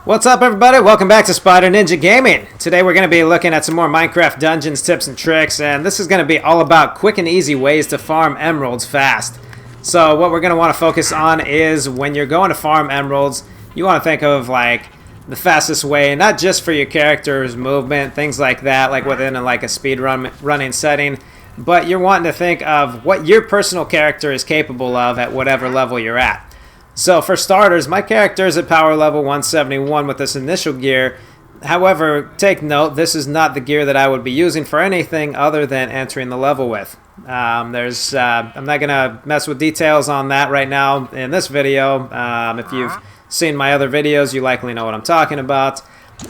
What's up, everybody? Welcome back to Spyder Ninja Gaming. Today we're going to be looking at some more Minecraft dungeons, tips, and tricks, and this is going to be all about quick and easy ways to farm emeralds fast. So what we're going to want to focus on is when you're going to farm emeralds, you want to think of like the fastest way, not just for your character's movement, things like that, like within like a running setting, but you're wanting to think of what your personal character is capable of at whatever level you're at. So for starters, my character is at power level 171 with this initial gear. However, take note, this is not the gear that I would be using for anything other than entering the level with. I'm not going to mess with details on that right now in this video. If you've seen my other videos, you likely know what I'm talking about.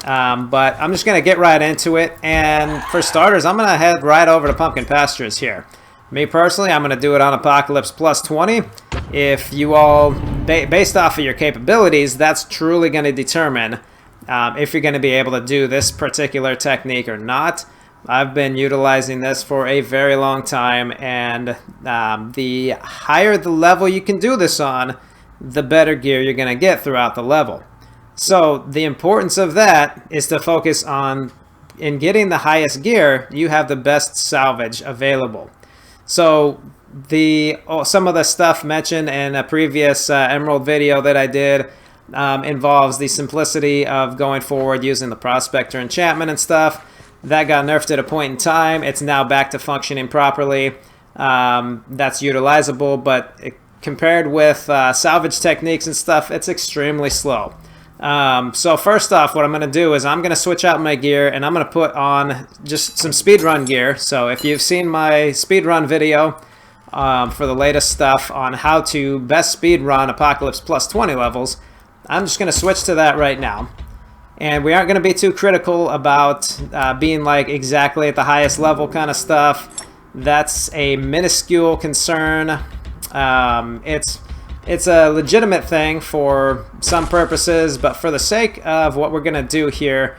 But I'm just going to get right into it. And for starters, I'm going to head right over to Pumpkin Pastures here. Me personally, I'm going to do it on Apocalypse plus 20. If you all, based off of your capabilities, that's truly going to determine if you're going to be able to do this particular technique or not. I've been utilizing this for a very long time, and the higher the level you can do this on, the better gear you're going to get throughout the level. So the importance of that is to focus on, in getting the highest gear, you have the best salvage available. So some of the stuff mentioned in a previous Emerald video that I did involves the simplicity of going forward using the Prospector enchantment and stuff. That got nerfed at a point in time. It's now back to functioning properly. That's utilizable, but compared with salvage techniques and stuff, it's extremely slow. So first off, what I'm going to do is I'm going to switch out my gear and I'm going to put on just some speedrun gear. So if you've seen my speedrun video for the latest stuff on how to best speedrun Apocalypse plus 20 levels, I'm just going to switch to that right now. And we aren't going to be too critical about being like exactly at the highest level kind of stuff. That's a minuscule concern. It's a legitimate thing for some purposes, but for the sake of what we're going to do here,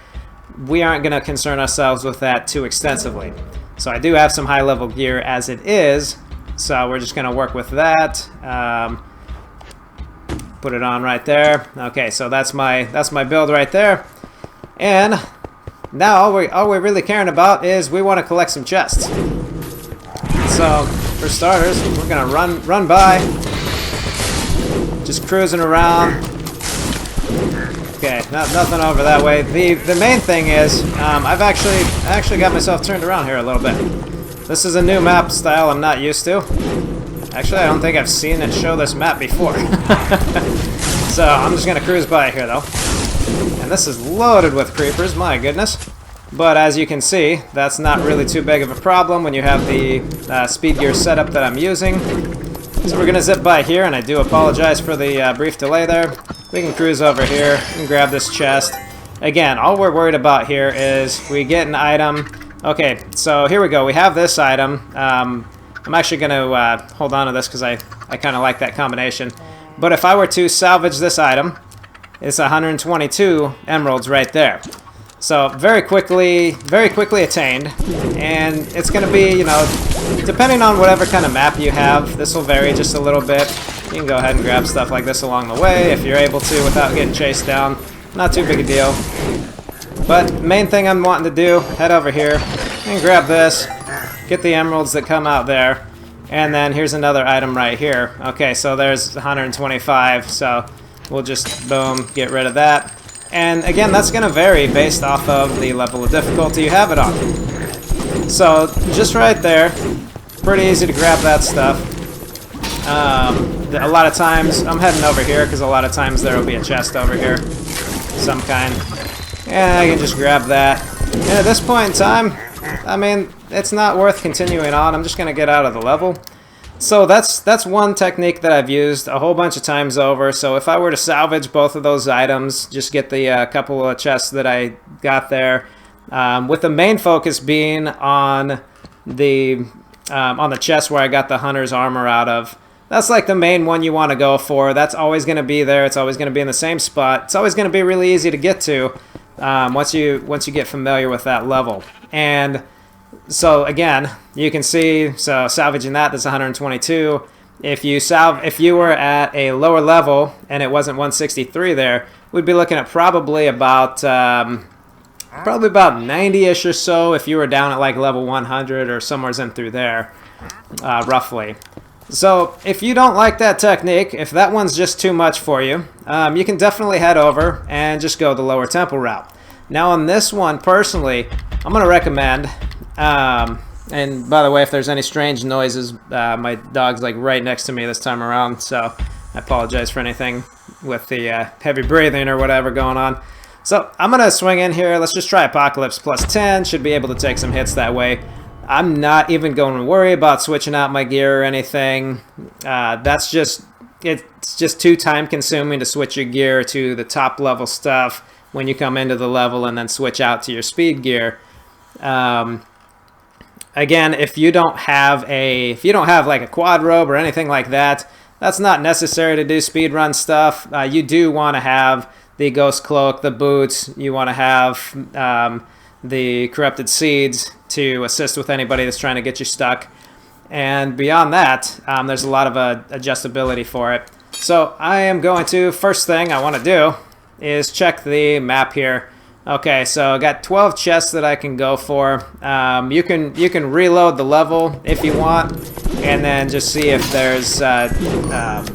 we aren't going to concern ourselves with that too extensively. So I do have some high-level gear as it is, so we're just going to work with that. Put it on right there. Okay, so that's my build right there. And now all we're really caring about is we want to collect some chests. So for starters, we're going to run by. Just cruising around. Okay, nothing over that way. The main thing is, I've actually got myself turned around here a little bit. This is a new map style I'm not used to. Actually, I don't think I've seen it show this map before. So I'm just gonna cruise by here though. And this is loaded with creepers, my goodness. But as you can see, that's not really too big of a problem when you have the speed gear setup that I'm using. So we're going to zip by here, and I do apologize for the brief delay there. We can cruise over here and grab this chest. Again, all we're worried about here is we get an item. Okay, so here we go. We have this item. I'm actually going to hold on to this because I kind of like that combination. But if I were to salvage this item, it's 122 emeralds right there. So very quickly attained, and it's going to be, you know, depending on whatever kind of map you have, this will vary just a little bit. You can go ahead and grab stuff like this along the way if you're able to without getting chased down. Not too big a deal. But main thing I'm wanting to do, head over here and grab this, get the emeralds that come out there, and then here's another item right here. Okay, so there's 125, so we'll just, boom, get rid of that. And again, that's going to vary based off of the level of difficulty you have it on. So just right there, pretty easy to grab that stuff. A lot of times, I'm heading over here because a lot of times there will be a chest over here, some kind. And I can just grab that. And at this point in time, I mean, it's not worth continuing on. I'm just going to get out of the level. So that's one technique that I've used a whole bunch of times over. So if I were to salvage both of those items, just get the couple of chests that I got there, with the main focus being on the chest where I got the hunter's armor out of. That's like the main one you want to go for. That's always going to be there. It's always going to be in the same spot. It's always going to be really easy to get to once you get familiar with that level. And so again, you can see, so salvaging that's 122. If you were at a lower level and it wasn't 163 there, we'd be looking at probably about 90-ish or so if you were down at like level 100 or somewhere's in through there, roughly. So if you don't like that technique, if that one's just too much for you, you can definitely head over and just go the lower temple route. Now on this one, personally, I'm going to recommend, and by the way, if there's any strange noises, my dog's like right next to me this time around, so I apologize for anything with the heavy breathing or whatever going on. So I'm going to swing in here. Let's just try Apocalypse plus 10. Should be able to take some hits that way. I'm not even going to worry about switching out my gear or anything. It's just too time consuming to switch your gear to the top level stuff when you come into the level and then switch out to your speed gear. Again, if you don't have like a quad robe or anything like that, that's not necessary to do speedrun stuff. You do want to have the ghost cloak, the boots. You want to have the corrupted seeds to assist with anybody that's trying to get you stuck. And beyond that, there's a lot of adjustability for it. So I am going to, first thing I want to do is check the map here. Okay, so I got 12 chests that I can go for. You can reload the level if you want, and then just see if there's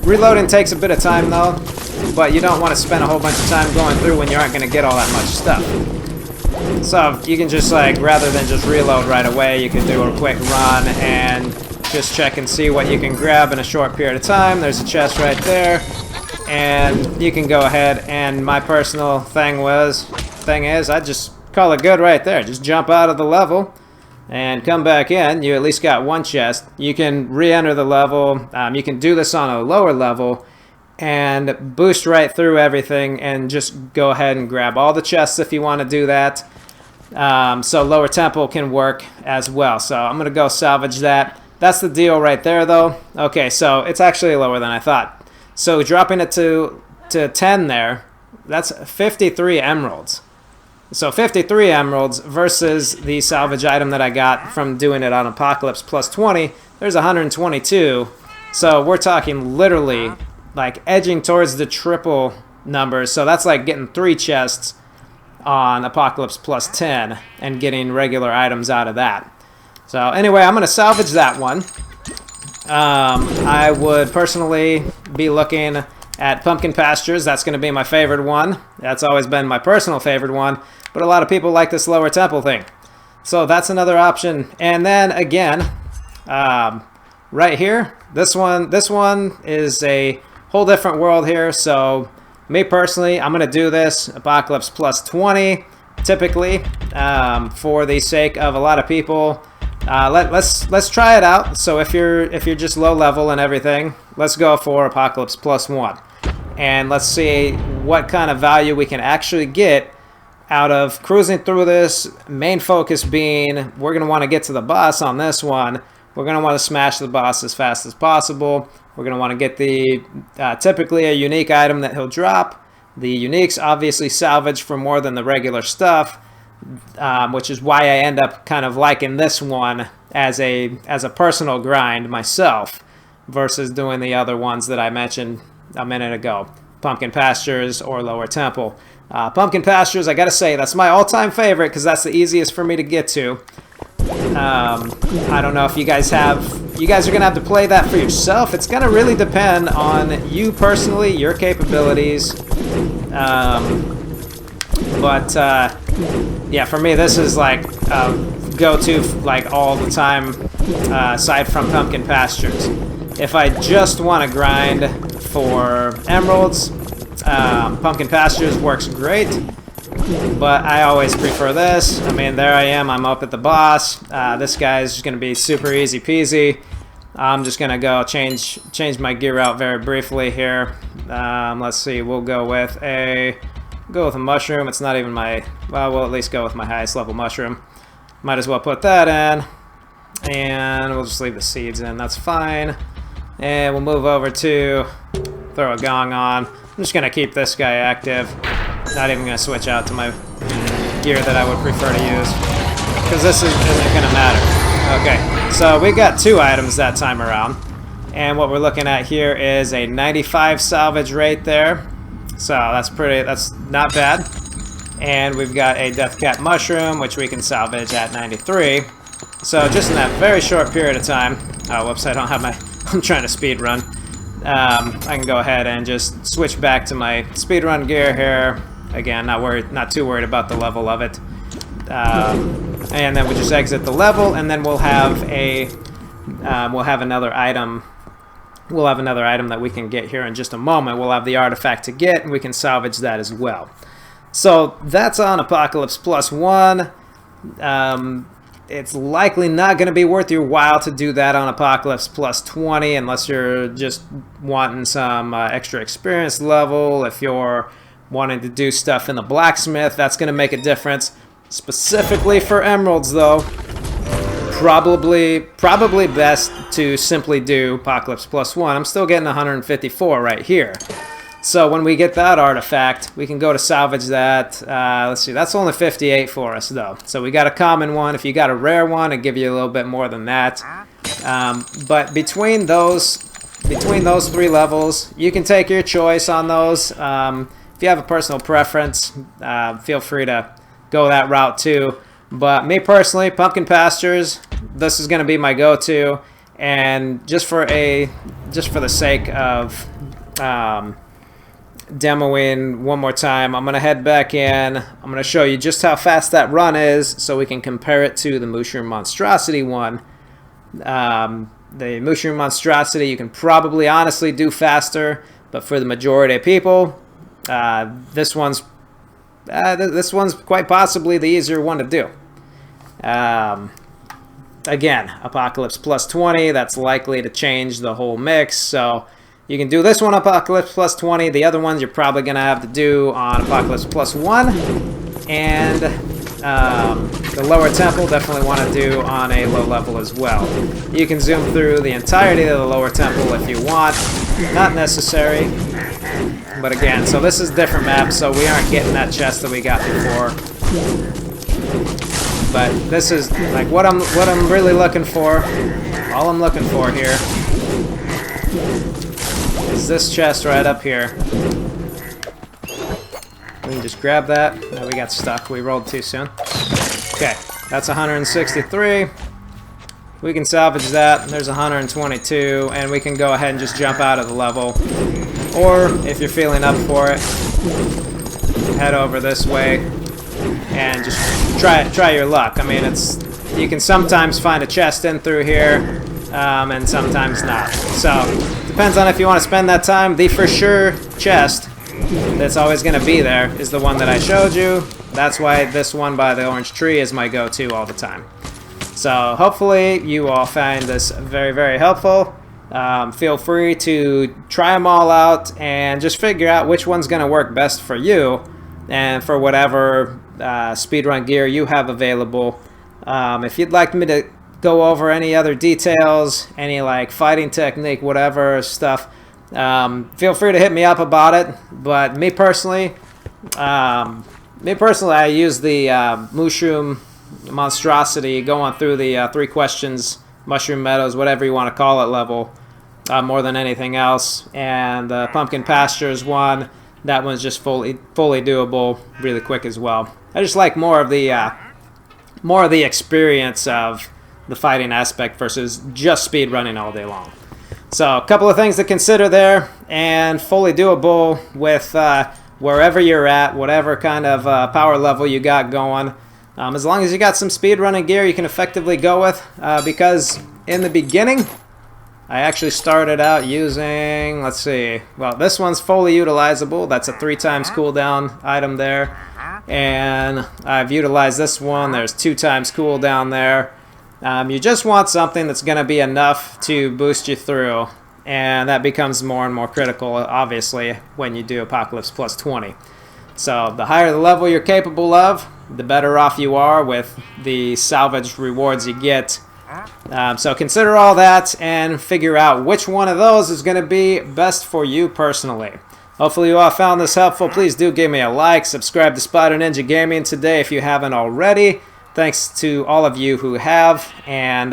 reloading takes a bit of time though, but you don't want to spend a whole bunch of time going through when you aren't going to get all that much stuff. So you can just like, rather than just reload right away, you can do a quick run and just check and see what you can grab in a short period of time. There's a chest right there, and you can go ahead, and my personal thing is I just call it good right there. Just jump out of the level and come back in. You at least got one chest. You can re-enter the level. You can do this on a lower level and boost right through everything and just go ahead and grab all the chests if you want to do that. So lower temple can work as well. So I'm gonna go salvage that. That's the deal right there though. Okay, so it's actually lower than I thought. So dropping it to 10 there, that's 53 emeralds. So 53 emeralds versus the salvage item that I got from doing it on Apocalypse plus 20, there's 122. So we're talking literally like edging towards the triple numbers. So that's like getting 3 chests on Apocalypse plus 10 and getting regular items out of that. So anyway, I'm going to salvage that one. I would personally be looking at Pumpkin Pastures. That's going to be my favorite one. That's always been my personal favorite one. But a lot of people like this lower temple thing. So that's another option. And then again, right here, this one is a whole different world here. So me personally, I'm going to do this Apocalypse plus 20 typically for the sake of a lot of people. Let's try it out. So if you're just low level and everything, let's go for Apocalypse plus 1. And let's see what kind of value we can actually get out of cruising through this. Main focus being, we're going to want to get to the boss on this one. We're going to want to smash the boss as fast as possible. We're going to want to get the typically a unique item that he'll drop. The uniques obviously salvage for more than the regular stuff, which is why I end up kind of liking this one as a personal grind myself versus doing the other ones that I mentioned a minute ago, Pumpkin Pastures or Lower Temple. Pumpkin Pastures, I gotta say, that's my all-time favorite because that's the easiest for me to get to. I don't know if you guys are gonna have to play that for yourself. It's gonna really depend on you personally, your capabilities. Yeah, for me, this is like go-to like all the time, aside from Pumpkin Pastures. If I just want to grind for emeralds, Pumpkin Pastures works great, but I always prefer this. I mean, there I am. I'm up at the boss. This guy's just going to be super easy peasy. I'm just going to go change my gear out very briefly here. Let's see. We'll go with a mushroom. It's not even my... Well, we'll at least go with my highest level mushroom. Might as well put that in. And we'll just leave the seeds in. That's fine. And we'll move over to throw a gong on. I'm just going to keep this guy active. Not even going to switch out to my gear that I would prefer to use, because this isn't going to matter. Okay, so we got 2 items that time around. And what we're looking at here is a 95 salvage rate there. So that's not bad. And we've got a Death Cap Mushroom, which we can salvage at 93. So just in that very short period of time, oh whoops, I don't have my, I'm trying to speed run. I can go ahead and just switch back to my speedrun gear here. Again, not too worried about the level of it. And then we just exit the level, and then we'll have another item. We'll have another item that we can get here in just a moment. We'll have the artifact to get, and we can salvage that as well. So that's on Apocalypse Plus 1. It's likely not going to be worth your while to do that on Apocalypse Plus 20 unless you're just wanting some extra experience level. If you're wanting to do stuff in the blacksmith, that's going to make a difference. Specifically for emeralds, though, probably best to simply do Apocalypse Plus 1. I'm still getting 154 right here. So when we get that artifact, we can go to salvage that. Let's see, that's only 58 for us, though. So we got a common one. If you got a rare one, it'll give you a little bit more than that. But between those 3 levels, you can take your choice on those. If you have a personal preference, feel free to go that route too. But me personally, Pumpkin Pastures, this is going to be my go-to. And just for the sake of demoing one more time, I'm going to head back in. I'm going to show you just how fast that run is so we can compare it to the Mushroom Monstrosity one. The Mushroom Monstrosity you can probably honestly do faster, but for the majority of people, this one's quite possibly the easier one to do. Again, Apocalypse Plus 20, that's likely to change the whole mix, so you can do this one Apocalypse Plus 20. The other ones you're probably going to have to do on Apocalypse Plus 1. And the lower temple definitely want to do on a low level as well. You can zoom through the entirety of the lower temple if you want. Not necessary. But again, so this is a different map, so we aren't getting that chest that we got before. But this is like what I'm really looking for. All I'm looking for here is this chest right up here. We can just grab that. No, we got stuck. We rolled too soon. Okay, that's 163. We can salvage that. There's 122, and we can go ahead and just jump out of the level. Or if you're feeling up for it, head over this way and just try your luck. I mean, you can sometimes find a chest in through here, and sometimes not. So depends on if you want to spend that time. The for sure chest that's always going to be there is the one that I showed you. That's why this one by the orange tree is my go-to all the time. So hopefully you all find this very, very helpful. Feel free to try them all out and just figure out which one's going to work best for you and for whatever speedrun gear you have available. If you'd like me to go over any other details, any like fighting technique, whatever stuff, feel free to hit me up about it. But me personally, I use the Mushroom Monstrosity going through the 3 questions, Mushroom Meadows, whatever you want to call it, level more than anything else. And the Pumpkin Pastures one, that one's just fully doable, really quick as well. I just like more of the experience of the fighting aspect versus just speed running all day long. So a couple of things to consider there, and fully doable with wherever you're at, whatever kind of power level you got going. As long as you got some speed running gear you can effectively go with, because in the beginning I actually started out using, let's see, well, this one's fully utilizable. That's a 3 times cooldown item there. And I've utilized this one. There's 2 times cooldown there. You just want something that's going to be enough to boost you through. And that becomes more and more critical, obviously, when you do Apocalypse Plus 20. So the higher the level you're capable of, the better off you are with the salvage rewards you get. So consider all that and figure out which one of those is going to be best for you personally. Hopefully you all found this helpful. Please do give me a like, subscribe to Spyder Ninja Gaming today if you haven't already. Thanks to all of you who have, and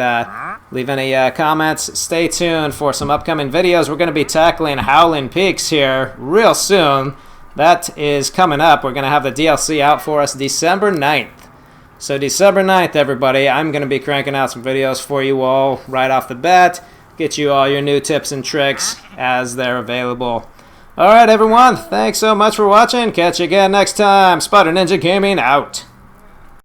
leave any comments. Stay tuned for some upcoming videos. We're going to be tackling Howling Peaks here real soon. That is coming up. We're going to have the DLC out for us December 9th. So December 9th, everybody, I'm going to be cranking out some videos for you all right off the bat. Get you all your new tips and tricks as they're available. Alright everyone, thanks so much for watching. Catch you again next time. Spyder Ninja Gaming out.